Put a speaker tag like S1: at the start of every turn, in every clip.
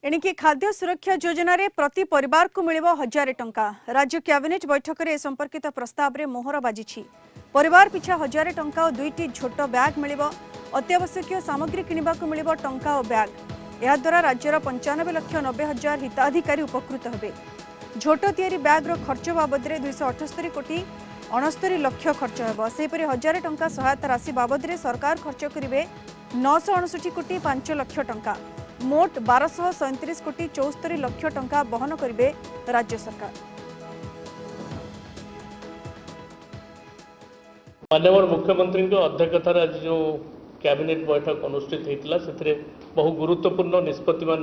S1: एणिकी खाद्य सुरक्षा योजना रे प्रति परिवार को मिलिबो 1000 टंका। राज्य कैबिनेट बैठक में संपर्कित प्रस्ताव रे मोहर बाजिछि। परिवार पिछा 1000 टंका और 2टी झोट बैग मिलिबो। अत्यावश्यक सामग्री किनिबा को मिलिबो टंका और बैग। या द्वारा राज्यर 95,90,000 हिताधिकारी उपकृत हेबे। झोट तैयारी बैग रो खर्च बाबद रे 278 कोटी 69 लक्ष खर्च हेबो। सेपरि 1000 टंका सहायता राशि बाबद रे सरकार खर्च करिवे 969 कोटी 5 लक्ष टंका। मोट 1237 कोटी 74 लक्ष टंका बहन करिवे राज्य सरकार।
S2: माननीय मुख्यमंत्री अध्यक्षतार आज जो कैबिनेट बैठक अनुष्ठित होता से बहु गुरुत्वपूर्ण निष्पत्ति मान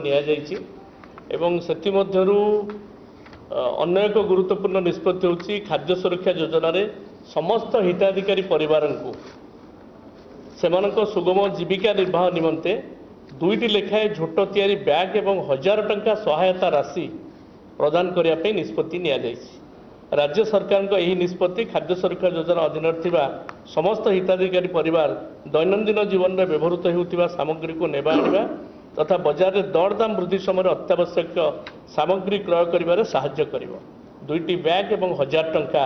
S2: अन्य एक गुरुत्वपूर्ण निष्पत्ति होची खाद्य सुरक्षा योजना रे समस्त हिताधिकारी परिवार को सेमानक सुगम जीविका निर्वाह निमंते 2टी लेखाएं झोट तैयारी बैग एवं 1000 टंका सहायता राशि प्रदान करने निष्पत्ति निया जायछि। राज्य सरकार को यही निष्पत्ति खाद्य सुरक्षा योजना अधीन थिबा समस्त हिताधिकारी परिवार दैनंदिन जीवन में व्यवहृत होउथिबा सामग्री को नेबा आनिबा तथा बाजार में दरदाम वृद्धि समय अत्यावश्यक सामग्री क्रय करिबारे सहायता करिबो। 2टी बैग एवं 1000 टंका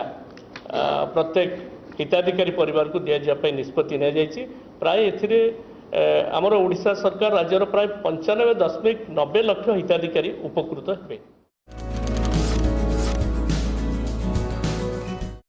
S2: प्रत्येक हिताधिकारी परिवार को दिया जाय निष्पत्ति निया जायछि। प्राय एथिरे आमर ओडिशा सरकार राज्यर प्राय 95.90 लक्ष हिताधिकारी उपकृत हेबे।